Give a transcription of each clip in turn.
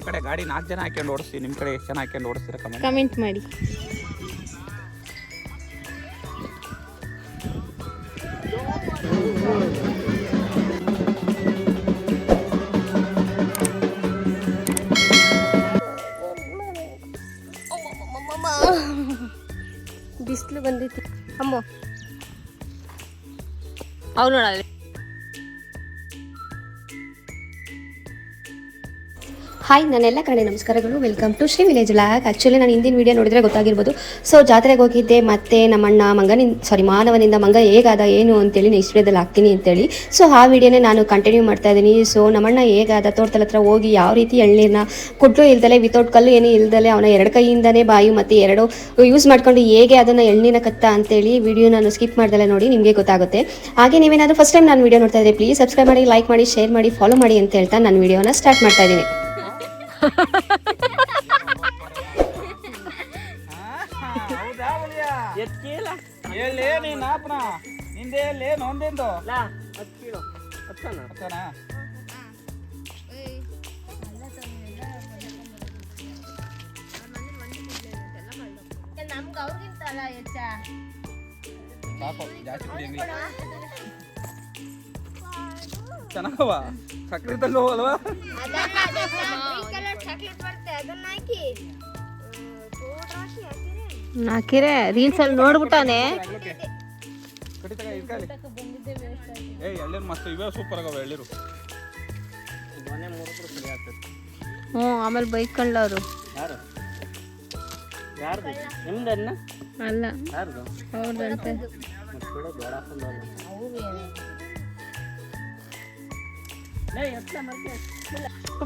ಕಡೆ ಗಾಡಿ 4 ಜನ ಹಾಕೊಂಡು ಓಡಿಸ್ತೀವಿ, ನಿಮ್ಮ ಕಡೆ ಎಷ್ಟು ಜನ ಹಾಕೊಂಡು ಓಡಿಸ್ತೀರ ಕಮೆಂಟ್ ಮಾಡಿ. ಬಿಸಿಲು ಬಂದೈತಿ ಅಮ್ಮ. ಅವ್ರು ನೋಡಲ್ಲ. ಹಾಯ್, ನನ್ನೆಲ್ಲ ಕಡೆ ನಮಸ್ಕಾರಗಳು. Welcome to Shri village vlog. Actually ನಾನು ಹಿಂದಿನ ವೀಡಿಯೋ ನೋಡಿದರೆ ಗೊತ್ತಾಗಿರ್ಬೋದು. ಸೊ ಜಾತ್ರೆಗೆ ಹೋಗಿದ್ದೆ, ಮತ್ತು ನಮ್ಮಣ್ಣ ಮಾನವನಿಂದ ಮಂಗ ಹೇಗಾದ ಏನು ಅಂತೇಳಿ ನೆಕ್ಸ್ಟ್ ವೀಡಿಯೋದಲ್ಲಿ ಹಾಕ್ತೀನಿ ಅಂತೇಳಿ. ಸೊ ಆ ವಿಡಿಯೋನೇ ನಾನು ಕಂಟಿನ್ಯೂ ಮಾಡ್ತಾ ಇದ್ದೀನಿ. ಸೊ ನಮ್ಮಣ್ಣ ಹೇಗಾದ ತೋಟದ ಹತ್ರ ಹೋಗಿ ಯಾವ ರೀತಿ ಎಳ್ನೀರನ್ನ ಕೊಟ್ಟರು ಇಲ್ದಲೆ, ವಿತೌಟ್ ಕಲ್ಲು ಏನೂ ಇಲ್ದಲೆ, ಅವನ 2 ಕೈಯಿಂದನೇ ಬಾಯಿ ಮತ್ತು 2 ಯೂಸ್ ಮಾಡ್ಕೊಂಡು ಹೇಗೆ ಅದನ್ನು ಎಳ್ನೀರನ್ನ ಕತ್ತ ಅಂತೇಳಿ ವಿಡಿಯೋ ನಾನು ಸ್ಕಿಪ್ ಮಾಡ್ದಲೆ ನೋಡಿ, ನಿಮಗೆ ಗೊತ್ತಾಗುತ್ತೆ. ಹಾಗೆ ನೀವೇನಾದರೂ ಫಸ್ಟ್ ಟೈಮ್ ನಾನು ವಿಡಿಯೋ ನೋಡ್ತಾ ಇದ್ದರೆ ಪ್ಲೀಸ್ ಸಬ್ಸ್ಕ್ರೈಬ್ ಮಾಡಿ, ಲೈಕ್ ಮಾಡಿ, ಶೇರ್ ಮಾಡಿ, ಫಾಲೋ ಮಾಡಿ ಅಂತ ಹೇಳ್ತಾ ನಾನು ವಿಡಿಯೋನ ಸ್ಟಾರ್ಟ್ ಮಾಡ್ತಾ ಇದ್ದೀನಿ. ಚೆನ್ನಾಗವ ಸಕ್ಕರೆ ತಂದು ಅಲ್ವಾ? ಹಾಕಿರೆ ರೀಲ್ಸ್ ಅಲ್ಲಿ ನೋಡ್ಬಿಟ್ಟವನೆ. ಎಳ್ಳೀರು ಮಸ್ತ್ ಇವೇ ಸೂಪರ್ ಆಗವ ಎಳ್ಳೀರು. ಆಮೇಲೆ ಬೈಕ್ ಕಂಡವ್ರು ಅಲ್ಲ ಹೌದಂತೆ.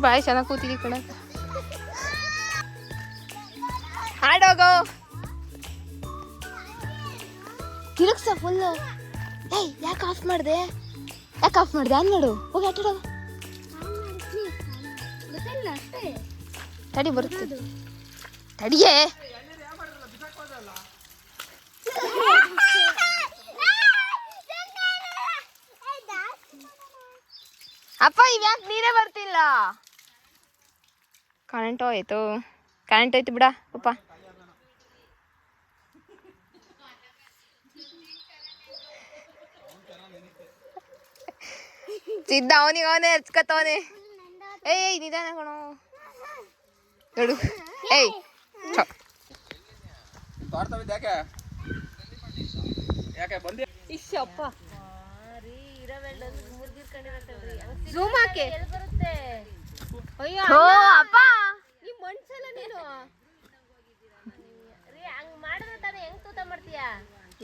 ಬಾಯಿ ಚೆನ್ನಾಗಿ ಕೂತಿದಿ ಕಣ. ಹಾಡೋಗೋ ತಿರುಗ್ಸ ಫುಲ್ಲು. ಏಯ್ ಯಾಕೆ ಆಫ್ ಮಾಡಿದೆ ಆನ್ ಮಾಡು, ಹೋಗಿ ಆಟಾಡೋ. ತಡಿ ಬರುತ್ತೆ ತಡಿಯೇ. ಅಪ್ಪ ಇವ್ಯಾಕೆ ನೀರೇ ಬರ್ತಿಲ್ಲ? ಕರೆಂಟ್ ಹೋಯ್ತು ಬಿಡ ಅಪ್ಪ. ಸಿದ್ಧ ಅವನೇ ಹಚ್ಕತ್ತವನೆ. ಏಯ್ ನಿಧಾನ ಕಣೋ ನೋಡು. ಏಯ್ ಝೂಮ್ ಹಾಕಿ. ಅಯ್ಯೋ ಅಪ್ಪ ನೀ ಮನ್ಸಲ್ಲ ನೀನು ಹಂಗ್ ಮಾಡಿದ್ರೆ ತಾನೇ ಹೆಂಗ್ ತೂತ ಮಾಡ್ತೀಯಾ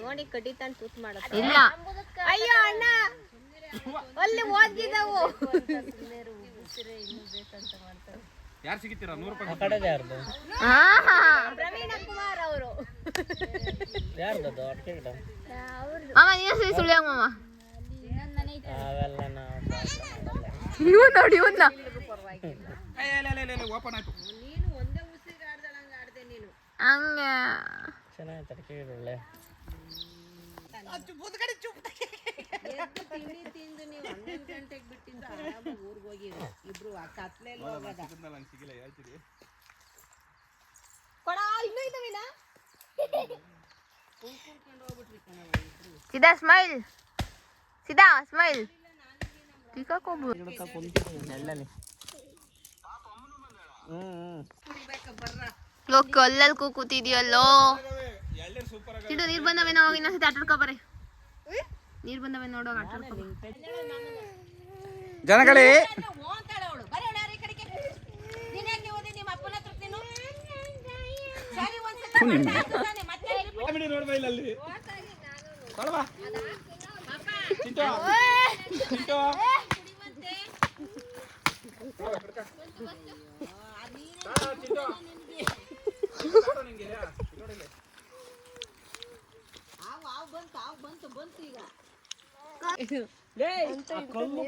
ನೋಡಿ. ಕಡಿತಾನ್ ತೂತ್ ಮಾಡತ್ತ ಇಲ್ಲ. ಅಯ್ಯೋ ಅಣ್ಣ ಅಲ್ಲಿ ಓದಿದವು ಯಾರು ಸಿಗಿತೀರಾ? 100 ರೂಪಾಯಿ ಪ್ರವೀಣ ಕುಮಾರ್ ಅವರು. ನೋಡಿ ಓಪನ್ ಆಯ್ತು. ಸೀದಾ ಸ್ಮೈಲ್ ಕಲ್ಲಲ್ಲಿ ಕೂತಿದ್ಯಲ್ಲೋ. ಚಿಡು ನೀರ್ ಬಂದವೇನೋ, ಇನ್ನೊಂದ್ಸತಿ ಆಟಾಡ್ಕೊ ಬರ್ರಿ. ನೀರ್ ಬಂದವೆ ನೋಡೋ, ಆಟಾಡ್ಕೊ ಜನಗಳೇ.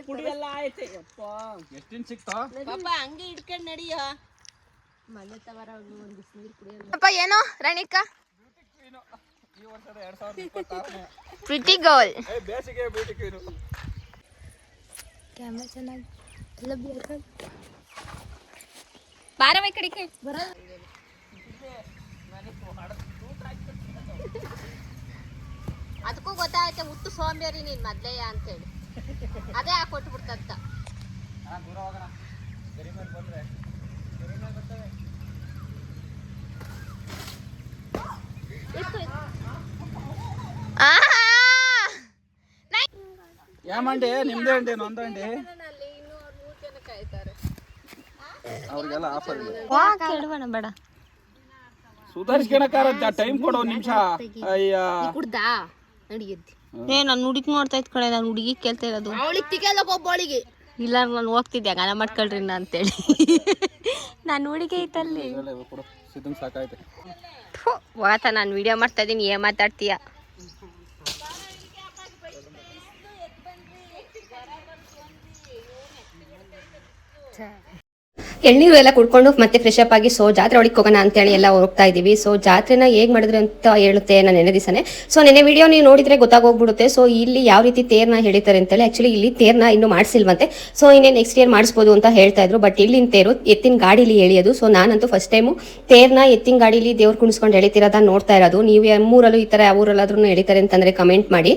ಪುಡಿ ಎಲ್ಲ ಆಯ್ತು. ಎಷ್ಟಿನ್ ಸಿಕ್ತಾ ಹಂಗೆ ಹಿಡ್ಕೊಂಡ್ ನಡಿಯ. ಮನೆ ತವರ ಒಂದು ನೀರು ಕುಡಿಯಲ್ಲ. ಏನೋ ರಾಣಿಕ ಈ ವರ್ಷದ 2026 ಪ್ರಿಟಿ ಗರ್ಲ್. ಬೇಸಿಗೆ ಬ್ಯೂಟಿ ಕ್ವೀನ್. ಕ್ಯಾಮೆರಾ ಚೆನ್ನಾಗಿ ಎಲ್ಲ ಬಾರವೈ ಕಡಿಕೆ ಅದಕ್ಕೂ ಗೊತ್ತಾಯ್ತೆ ಹುಟ್ಟು ಸೋಂಬೇರಿ ನೀನ್ ಮೊದ್ಲೆಯ ಅಂತೇಳಿ ಅದೇ ಹಾಕೊಟ್ಬಿಡ್ತಂತ ಯಾಮಂಡಿ ನಿಮ್ದೇ ಅಂಡಿ ನೊಂದಂಡಿ ಅವ್ರಿಗೆಲ್ಲ ಆಫರ್ ಇದೆ ಬೇಡ ಸುಧಾರಿಸ್ಕೊಳಕಾರ ಟೈಮ್ ಕೊಡೋ ನಿಮಿಷ ಅಯ್ಯ ಕುಡ್ದಾ ನಡಿಗೆದ್ದಿ ನಾನು ಹುಡುಗಿ ನೋಡ್ತಾ ಇದ್ ಕಡೆ ನಾನು ಹುಡುಗಿ ಕೇಳ್ತಾ ಇರೋದು ಅವಳಿಗೆ ತಿಕ್ಕಲ್ಲ ಒಬ್ಬಳಿಗೆ ಇಲ್ಲ ನಾನು ಹೋಗ್ತಿದ್ದೆ ಗಾನ ಮಾಡ್ಕೊಳ್ರಿ ನಾ ಅಂತೇಳಿ ನಾನು ಹುಡುಗಿ ಐತಲ್ಲಿ ಕೊಡು ಸಿದ್ದಂಗೆ ಸಾಕಾಯ್ತು ವಾತ ನಾನು ವಿಡಿಯೋ ಮಾಡ್ತಾ ಇದೀನಿ ಏನ್ ಮಾತಾಡ್ತೀಯ ಎಳ್ನೀರು ಎಲ್ಲ ಕುಡ್ಕೊಂಡು ಮತ್ತೆ ಫ್ರೆಶ್ ಅಪ್ ಆಗಿ ಸೊ ಜಾತ್ರೆ ಒಳಗೆ ಹೋಗೋಣ ಅಂತೇಳಿ ಎಲ್ಲ ಹೋಗ್ತಾ ಇದೀವಿ. ಸೊ ಜಾತ್ರೆನ ಹೇಗ್ ಮಾಡಿದ್ರು ಅಂತ ಹೇಳುತ್ತೆ ನಾನು ನೆನೆ ದಿವಸನೇ. ಸೊ ನೆನೆ ವಿಡಿಯೋ ನೀವು ನೋಡಿದ್ರೆ ಗೊತ್ತಾಗೋಗ್ಬಿಡುತ್ತೆ. ಸೊ ಇಲ್ಲಿ ಯಾವ ರೀತಿ ತೇರ್ನ ಹೇಳಿತಾರೆ ಅಂತೇಳಿ. ಆಕ್ಚುಲಿ ಇಲ್ಲಿ ತೇರ್ನ ಇನ್ನೂ ಮಾಡಿಸಿಲ್ವಂತೆ. ಸೊ ಇನ್ನೇ ನೆಕ್ಸ್ಟ್ ಇಯರ್ ಮಾಡಿಸ್ಬೋದು ಅಂತ ಹೇಳ್ತಾ ಇದ್ರು. ಬಟ್ ಇಲ್ಲಿನ ತೇರು ಎತ್ತಿನ ಗಾಡಿಲಿ ಎಳಿಯೋದು. ಸೊ ನಾನಂತೂ ಫಸ್ಟ್ ಟೈಮು ತೇರ್ನ ಎತ್ತಿನ ಗಾಡಿಲಿ ದೇವ್ರು ಕುಣಿಸ್ಕೊಂಡು ಎಳಿತಿರೋದ ನೋಡ್ತಾ ಇರೋದು. ನೀವು ಮೂರಲ್ಲೂ ಈ ತರ ಯಾವ ಊರಲ್ಲಾದ್ರೂ ಎಳಿತಾರೆ ಅಂತಂದ್ರೆ ಕಮೆಂಟ್ ಮಾಡಿ.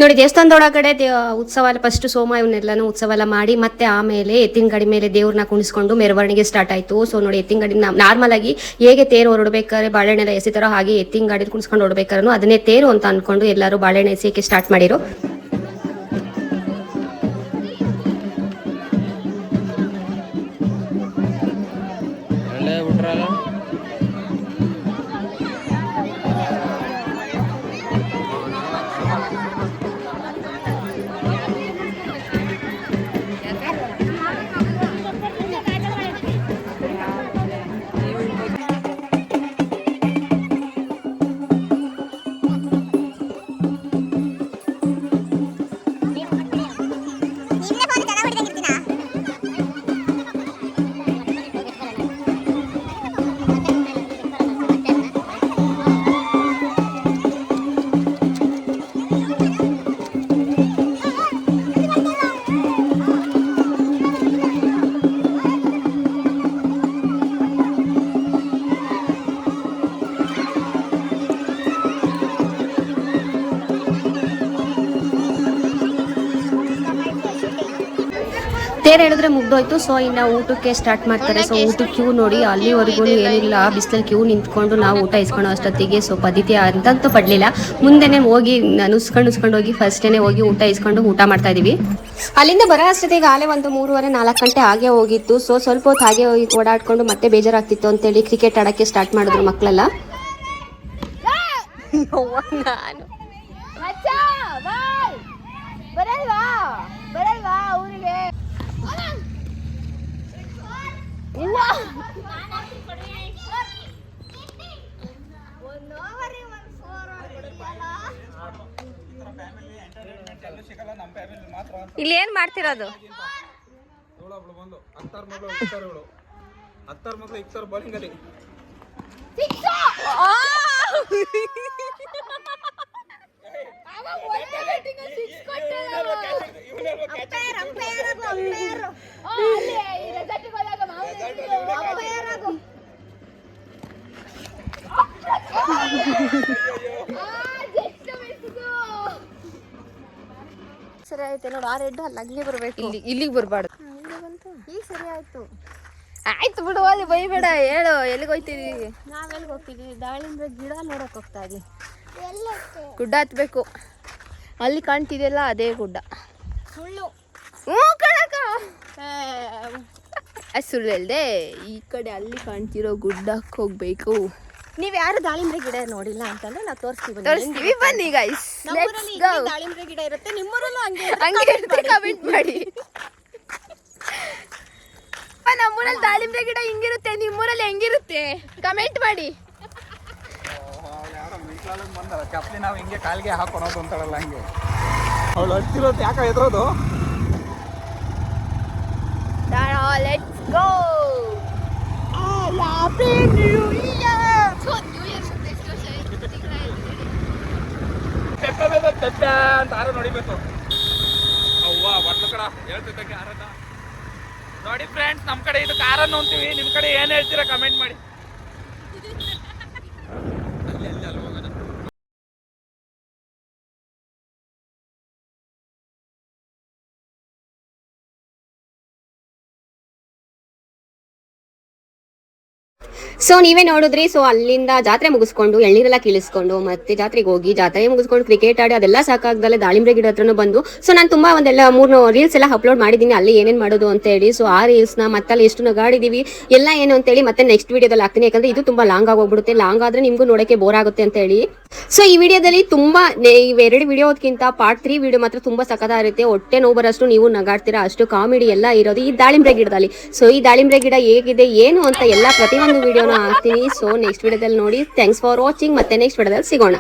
ನೋಡಿ ದೇವಸ್ಥಾನದೊಳಗಡೆ ಉತ್ಸವ ಎಲ್ಲ ಫಸ್ಟ್ ಸೋಮ ಇವನ್ನೆಲ್ಲಾನು ಉತ್ಸವ ಎಲ್ಲ ಮಾಡಿ ಮತ್ತೆ ಆಮೇಲೆ ಎತ್ತಿನ ಗಾಡಿ ಮೇಲೆ ದೇವ್ರನ್ನ ಕುಣಿಸ್ಕೊಂಡು ಮೆರವಣಿಗೆ ಸ್ಟಾರ್ಟ್ ಆಯ್ತು. ಸೊ ನೋಡಿ ಎತ್ತಿನ ಗಾಡಿ ನಾರ್ಮಲ್ ಆಗಿ ಹೇಗೆ ತೇರು ಹೊರಡ್ಬೇಕಾದ್ರೆ ಬಾಳೆಹಣ್ಣೆಲ್ಲ ಎಸಿತಾರೋ ಹಾಗೆ ಎತ್ತಿನ ಗಾಡಿ ಕುಣಿಸ್ಕೊಂಡು ಹೊರಡ್ಬೇಕಾದ್ರೂ ಅದನ್ನೇ ತೇರು ಅಂತ ಅನ್ಕೊಂಡು ಎಲ್ಲರೂ ಬಾಳೆಹಣ್ಣೆ ಎಸಿಯಕ್ಕೆ ಸ್ಟಾರ್ಟ್ ಮಾಡಿರು. ತೇರು ಹೇಳಿದ್ರೆ ಮುಗ್ದೋಯ್ತು. ಸೊ ಇನ್ನು ಊಟಕ್ಕೆ ಸ್ಟಾರ್ಟ್ ಮಾಡ್ತಾರೆ. ಸೊ ಊಟಕ್ಕೆ ಕ್ಯೂ ನೋಡಿ ಅಲ್ಲಿವರೆಗೂ ಏನಿಲ್ಲ, ಬಿಸಿಲಲ್ಲಿ ಕ್ಯೂ ನಿಂತ್ಕೊಂಡು ನಾವು ಊಟ ಇಸ್ಕೊಳ್ಳೋ ಅಷ್ಟೊತ್ತಿಗೆ ಸೊ ಪದ್ಧತಿ ಅಂತಂತೂ ಪಡಲಿಲ್ಲ. ಮುಂದೆನೆ ಹೋಗಿ ನುಸ್ಕೊಂಡು ಹೋಗಿ ಫಸ್ಟೇನೆ ಹೋಗಿ ಊಟ ಇಸ್ಕೊಂಡು ಊಟ ಮಾಡ್ತಾ ಇದೀವಿ. ಅಲ್ಲಿಂದ ಬರೋ ಅಷ್ಟೊತ್ತಿಗೆ ಆಲೆ ಒಂದು 3:30-4 ಗಂಟೆ ಹಾಗೆ ಹೋಗಿತ್ತು. ಸೊ ಸ್ವಲ್ಪ ಹೊತ್ತು ಹಾಗೆ ಹೋಗಿ ಓಡಾಡ್ಕೊಂಡು ಮತ್ತೆ ಬೇಜಾರಾಗ್ತಿತ್ತು ಅಂತೇಳಿ ಕ್ರಿಕೆಟ್ ಆಡೋಕ್ಕೆ ಸ್ಟಾರ್ಟ್ ಮಾಡಿದ್ರು ಮಕ್ಕಳೆಲ್ಲ. ಇಲ್ಲಿ ಏನ್ ಮಾಡ್ತಿರೋದು? ಸರಿ ಆಯ್ತು ನೋಡು. ಆ ರೆಡ್ ಅಲ್ಲಿ ಅಲ್ಲಿಗೆ ಬರ್ಬೇಕು, ಇಲ್ಲಿಗೆ ಬರ್ಬಾರ್ದು. ಈಗ ಸರಿ ಆಯ್ತು. ಆಯ್ತು ಬಿಡು, ಅಲ್ಲಿ ಬೈಬೇಡ. ಹೇಳು ಎಲ್ಲಿಗೆ ಹೋಗ್ತೀವಿ? ನಾವೆಲ್ಲಿಗೆ ಹೋಗ್ತೀವಿ? ದಾಳಿಂಬೆ ಗಿಡ ನೋಡಕ್ ಹೋಗ್ತಾ ಇದೀವಿ. ಗುಡ್ಡ ಹತ್ಬೇಕು. ಅಲ್ಲಿ ಕಾಣ್ತಿದೆಯಲ್ಲ ಅದೇ ಗುಡ್ಡ. ಸುಳ್ಳು. ಹ್ಞೂ ಕಣಕ, ಸುಳ್ಳು ಹೇಳ್ದೆ. ಈ ಕಡೆ ಅಲ್ಲಿ ಕಾಣ್ತಿರೋ ಗುಡ್ಡಕ್ಕೆ ಹೋಗ್ಬೇಕು. ನೀವ್ ಯಾರು ದಾಳಿಂಬ್ರೆ ಗಿಡ ನೋಡಿಲ್ಲ ಅಂತಂದ್ರೆ ನಾವು ತೋರಿಸ್ತೀವಿ, ಬನ್ನಿ ಗೈಸ್. ದಾಳಿಂಬ್ರೆ ಗಿಡ ಇರುತ್ತೆ, ನಿಮ್ಮೂರಲ್ಲೂ ಹಂಗೆ ಕಮೆಂಟ್ ಮಾಡಿ. ನಮ್ಮೂರಲ್ಲಿ ದಾಳಿಂಬ್ರೆ ಗಿಡ ಹಿಂಗಿರುತ್ತೆ, ನಿಮ್ಮೂರಲ್ಲಿ ಹೆಂಗಿರುತ್ತೆ ಕಮೆಂಟ್ ಮಾಡಿ. ಚಪ್ಪಲಿ ನಾವು ಹಿಂಗೆ ಕಾಲಿಗೆ ಹಾಕೊಳೋದು ಅಂತಾಳಲ್ಲ ಹಂಗೆ ಅವಳು ಹಚ್ಚಿರೋದು ಯಾಕೆ ಎದ್ರೋದು. Let's go. ಅಂತ ಆರ ನೋಡಿಬೇಕು. ಅವ್ವ ಒಂದು ಕಡ ಹೇಳ್ತಿದ್ದಕ್ಕೆ ಆರನ್ನ ನೋಡಿ ಫ್ರೆಂಡ್ಸ್. ನಮ್ಮ ಕಡೆ ಇದು ಕಾರನ್ನು ಅಂತೀವಿ, ನಿಮ್ಮ ಕಡೆ ಏನು ಹೇಳ್ತೀರಾ ಕಮೆಂಟ್ ಮಾಡಿ. ಸೊ ನೀವೇ ನೋಡಿದ್ರಿ. ಸೊ ಅಲ್ಲಿಂದ ಜಾತ್ರೆ ಮುಗಿಸ್ಕೊಂಡು ಎಳ್ನೀರೆಲ್ಲ ಕೀಳಿಸ್ಕೊಂಡು ಮತ್ತೆ ಜಾತ್ರೆಗೆ ಹೋಗಿ ಜಾತ್ರೆ ಮುಗಿಸ್ಕೊಂಡು ಕ್ರಿಕೆಟ್ ಆಡಿ ಅದೆಲ್ಲ ಸಾಕಾಗ್ದಲ್ಲೇ ದಾಳಿಂಬ್ರೆ ಗಿಡ ಹತ್ರನೂ ಬಂದು. ಸೊ ನಾನು ತುಂಬಾ ಒಂದೆಲ್ಲ 3 ರೀಲ್ಸ್ ಎಲ್ಲ ಅಪ್ಲೋಡ್ ಮಾಡಿದ್ದೀನಿ ಅಲ್ಲಿ ಏನೇನು ಮಾಡೋದು ಅಂತ ಹೇಳಿ. ಸೊ ಆ ರೀಲ್ಸ್ನ ಮತ್ತೆ ಅಲ್ಲಿ ಎಷ್ಟು ನಗಾಡಿದೀವಿ ಎಲ್ಲ ಏನು ಅಂತ ಹೇಳಿ ಮತ್ತೆ ನೆಕ್ಸ್ಟ್ ವಿಡಿಯೋದಲ್ಲಿ ಹಾಕ್ತೀನಿ. ಯಾಕಂದ್ರೆ ಇದು ತುಂಬಾ ಲಾಂಗ್ ಆಗೋಗ್ಬಿಡುತ್ತೆ, ಲಾಂಗ್ ಆದ್ರೆ ನಿಮ್ಗೂ ನೋಡಕ್ಕೆ ಬೋರ್ ಆಗುತ್ತೆ ಅಂತ ಹೇಳಿ. ಸೊ ಈ ವಿಡಿಯೋದಲ್ಲಿ ತುಂಬಾ ಇವೆರಡು ವಿಡಿಯೋದಕ್ಕಿಂತ ಪಾರ್ಟ್ 3 ವಿಡಿಯೋ ಮಾತ್ರ ತುಂಬಾ ಸಖತ್ತಾಗಿರುತ್ತೆ. ಹೊಟ್ಟೆ ನೋವು ಬರೋಷ್ಟು ನೀವು ನಗಾಡ್ತೀರಾ, ಅಷ್ಟು ಕಾಮಿಡಿ ಎಲ್ಲ ಇರೋದು ಈ ದಾಳಿಂಬ್ರೆ ಗಿಡದಲ್ಲಿ. ಸೊ ಈ ದಾಳಿಂಬ್ರೆ ಗಿಡ ಹೇಗಿದೆ ಏನು ಅಂತ ಎಲ್ಲ ಪ್ರತಿಯೊಂದು ವಿಡಿಯೋನ ಹಾಕ್ತೀನಿ. ಸೊ ನೆಕ್ಸ್ಟ್ ವಿಡಿಯೋದಲ್ಲಿ ನೋಡಿ. Thanks for watching. ಮತ್ತೆ ನೆಕ್ಸ್ಟ್ ವಿಡಿಯೋದಲ್ಲಿ ಸಿಗೋಣ.